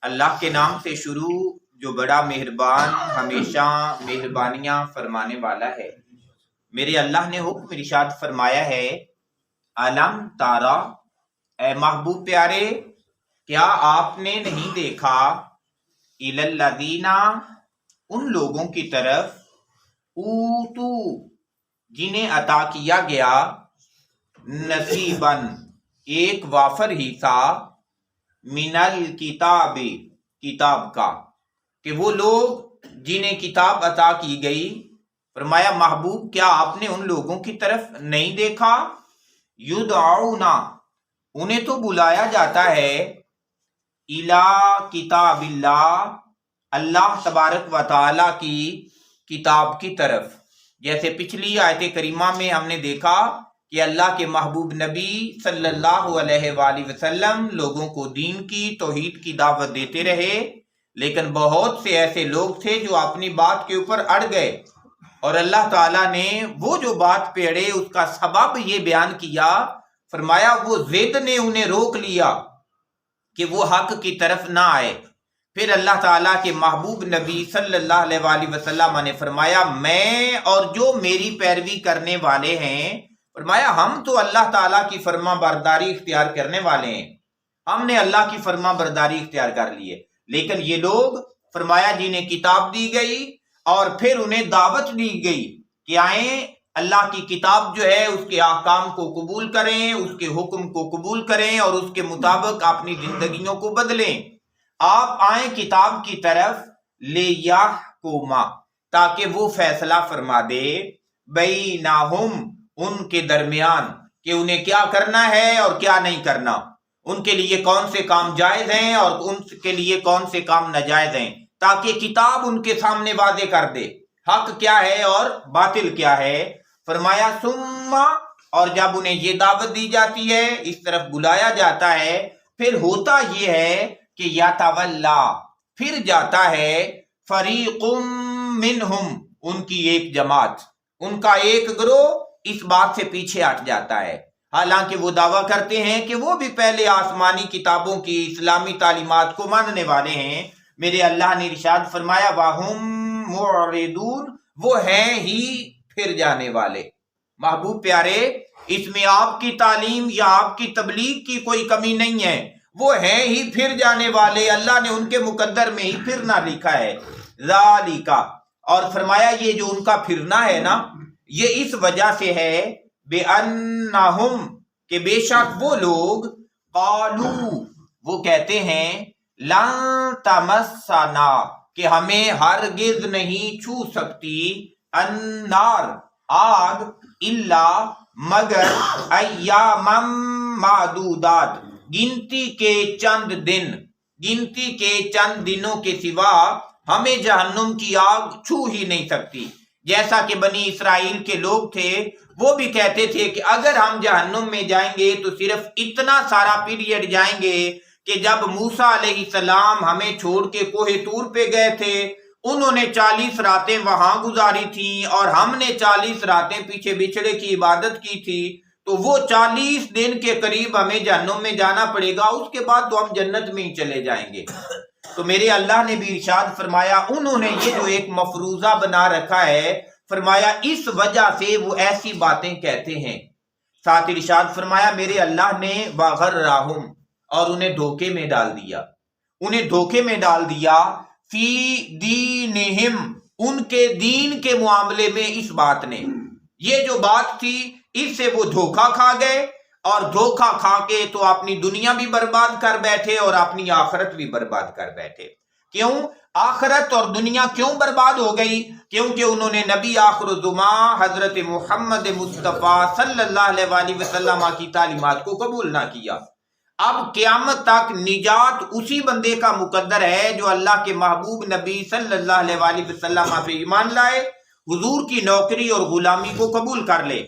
اللہ کے نام سے شروع جو بڑا مہربان ہمیشہ مہربانیاں فرمانے والا ہے۔ میرے اللہ نے حکم ارشاد فرمایا ہے، علم تارا، اے محبوب پیارے کیا آپ نے نہیں دیکھا، الی الذین، ان لوگوں کی طرف، اوتو، جنہیں عطا کیا گیا، نصیباً، ایک وافر حصہ، من الکتاب، کتاب کا، کہ وہ لوگ جنہیں کتاب عطا کی گئی، فرمایا محبوب کیا آپ نے ان لوگوں کی طرف نہیں دیکھا، یدعونا، انہیں تو بلایا جاتا ہے، الی کتاب اللہ، اللہ تبارک و تعالی کی کتاب کی طرف۔ جیسے پچھلی آیت کریمہ میں ہم نے دیکھا کہ اللہ کے محبوب نبی صلی اللہ علیہ وآلہ وسلم لوگوں کو دین کی، توحید کی دعوت دیتے رہے، لیکن بہت سے ایسے لوگ تھے جو اپنی بات کے اوپر اڑ گئے، اور اللہ تعالیٰ نے وہ جو بات پہ اڑے اس کا سبب یہ بیان کیا، فرمایا وہ ضد نے انہیں روک لیا کہ وہ حق کی طرف نہ آئے۔ پھر اللہ تعالیٰ کے محبوب نبی صلی اللہ علیہ وآلہ وسلم نے فرمایا میں اور جو میری پیروی کرنے والے ہیں، فرمایا ہم تو اللہ تعالیٰ کی فرما برداری اختیار کرنے والے ہیں، ہم نے اللہ کی فرما برداری اختیار کر لی ہے۔ لیکن یہ لوگ، فرمایا جنہیں کتاب دی گئی اور پھر انہیں دعوت دی گئی کہ آئیں اللہ کی کتاب جو ہے اس کے احکام کو قبول کریں، اس کے حکم کو قبول کریں اور اس کے مطابق اپنی زندگیوں کو بدلیں، آپ آئیں کتاب کی طرف، لیحکما، تاکہ وہ فیصلہ فرما دے، بینہم، ان کے درمیان، کہ انہیں کیا کرنا ہے اور کیا نہیں کرنا، ان کے لیے کون سے کام جائز ہیں اور ان کے لیے کون سے کام ناجائز ہیں، تاکہ کتاب ان کے سامنے واضح کر دے حق کیا ہے اور باطل کیا ہے۔ فرمایا ثم، اور جب انہیں یہ دعوت دی جاتی ہے، اس طرف بلایا جاتا ہے، پھر ہوتا یہ ہے کہ یتولا، پھر جاتا ہے، فریق منہم، ان کی ایک جماعت، ان کا ایک گروہ اس بات سے پیچھے ہٹ جاتا ہے، حالانکہ وہ دعویٰ کرتے ہیں کہ وہ بھی پہلے آسمانی کتابوں کی اسلامی تعلیمات کو ماننے والے ہیں۔ میرے اللہ نے ارشاد فرمایا وَهُمْ مُعْرِضُونَ، وہ ہیں ہی پھر جانے والے۔ محبوب پیارے اس میں آپ کی تعلیم یا آپ کی تبلیغ کی کوئی کمی نہیں ہے، وہ ہیں ہی پھر جانے والے، اللہ نے ان کے مقدر میں ہی پھرنا لکھا ہے، ذالک، اور فرمایا یہ جو ان کا پھرنا ہے نا، یہ اس وجہ سے ہے، بِأَنَّهُمْ، کہ بے شک وہ لوگ، قالو، وہ کہتے ہیں، لَن تَمَسَّنَا، کہ ہمیں ہرگز نہیں چھو سکتی، النار، آگ، الا، مگر، ایامًا معدودات، گنتی کے چند دن، گنتی کے چند دنوں کے سوا ہمیں جہنم کی آگ چھو ہی نہیں سکتی۔ جیسا کہ بنی اسرائیل کے لوگ تھے، وہ بھی کہتے تھے کہ اگر ہم جہنم میں جائیں گے تو صرف اتنا سارا پیریڈ جائیں گے کہ جب موسیٰ علیہ السلام ہمیں چھوڑ کے کوہ طور پہ گئے تھے، انہوں نے 40 راتیں وہاں گزاری تھیں اور ہم نے 40 راتیں پیچھے بچھڑے کی عبادت کی تھی، تو وہ 40 دن کے قریب ہمیں جہنم میں جانا پڑے گا، اس کے بعد تو ہم جنت میں ہی چلے جائیں گے۔ تو میرے اللہ نے بھی ارشاد فرمایا انہوں نے یہ جو ایک مفروضہ بنا رکھا ہے، فرمایا اس وجہ سے وہ ایسی باتیں کہتے ہیں۔ ساتھ ارشاد فرمایا میرے اللہ نے وَغَرَّهُمْ، اور انہیں دھوکے میں ڈال دیا، انہیں دھوکے میں ڈال دیا، فی دینہم، ان کے دین کے معاملے میں اس بات نے، یہ جو بات تھی اس سے وہ دھوکا کھا گئے، اور دھوکا کھا کے تو اپنی دنیا بھی برباد کر بیٹھے اور اپنی آخرت بھی برباد کر بیٹھے۔ کیوں آخرت اور دنیا کیوں برباد ہو گئی؟ کیونکہ انہوں نے نبی آخر الزماں حضرت محمد مصطفیٰ صلی اللہ علیہ وآلہ وسلم کی تعلیمات کو قبول نہ کیا۔ اب قیامت تک نجات اسی بندے کا مقدر ہے جو اللہ کے محبوب نبی صلی اللہ علیہ وآلہ وسلم پہ ایمان لائے، حضور کی نوکری اور غلامی کو قبول کر لے۔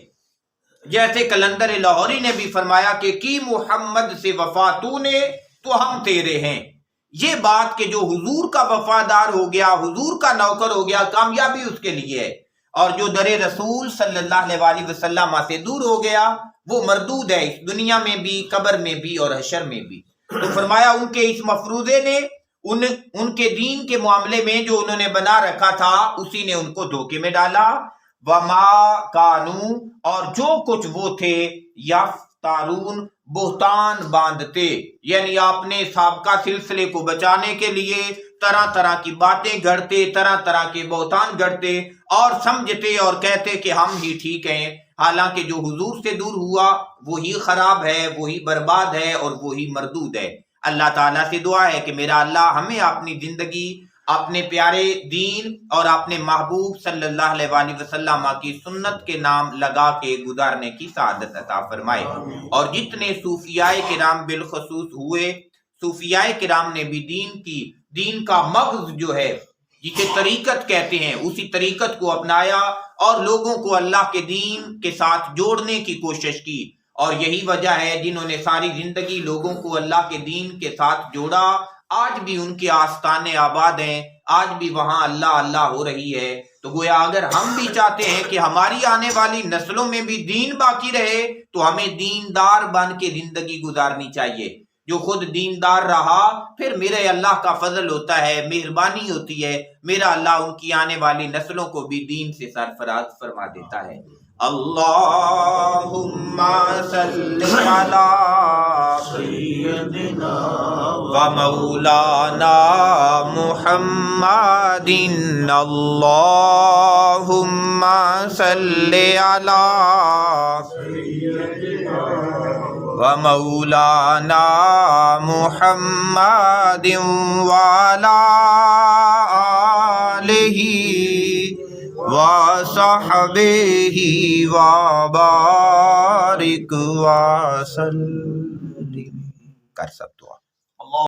جیسے کلندر لاہوری نے بھی فرمایا کہ کی محمد سے وفا تو نے تو ہم تیرے ہیں، یہ بات کہ جو حضور کا وفادار ہو گیا، حضور کا نوکر ہو گیا، کامیابی اس کے لیے ہے، اور جو در رسول صلی اللہ علیہ وآلہ وسلم سے دور ہو گیا وہ مردود ہے، اس دنیا میں بھی، قبر میں بھی اور حشر میں بھی۔ تو فرمایا ان کے اس مفروضے نے ان کے دین کے معاملے میں جو انہوں نے بنا رکھا تھا اسی نے ان کو دھوکے میں ڈالا. وما کانو، اور جو کچھ وہ تھے، یفترون، بہتان باندھتے، یعنی اپنے سابقہ سلسلے کو بچانے کے لیے طرح طرح کی باتیں گھڑتے، طرح طرح کے بہتان گھڑتے اور سمجھتے اور کہتے کہ ہم ہی ٹھیک ہیں، حالانکہ جو حضور سے دور ہوا وہی خراب ہے، وہی برباد ہے اور وہی مردود ہے. اللہ تعالیٰ سے دعا ہے کہ میرا اللہ ہمیں اپنی زندگی اپنے پیارے دین اور اپنے محبوب صلی اللہ علیہ وآلہ وسلم کی سنت کے نام لگا کے گزارنے کی سعادت عطا فرمائے. اور جتنے صوفیاء کرام بالخصوص ہوئے، صوفیاء کرام نے بھی دین کا مغز جو ہے جسے طریقت کہتے ہیں، اسی طریقت کو اپنایا اور لوگوں کو اللہ کے دین کے ساتھ جوڑنے کی کوشش کی. اور یہی وجہ ہے جنہوں نے ساری زندگی لوگوں کو اللہ کے دین کے ساتھ جوڑا، آج بھی ان کے آستانے آباد ہیں، آج بھی وہاں اللہ اللہ ہو رہی ہے. تو گویا اگر ہم بھی چاہتے ہیں کہ ہماری آنے والی نسلوں میں بھی دین باقی رہے تو ہمیں دیندار بن کے زندگی گزارنی چاہیے. جو خود دیندار رہا پھر میرے اللہ کا فضل ہوتا ہے، مہربانی ہوتی ہے، میرا اللہ ان کی آنے والی نسلوں کو بھی دین سے سرفراز فرما دیتا ہے. اللہم صلی علی سیدنا و مولانا محمد. اللہم صلی علی و مولانا محمد وعلی آلہ وصحبہ وبارک وسلم. کر سب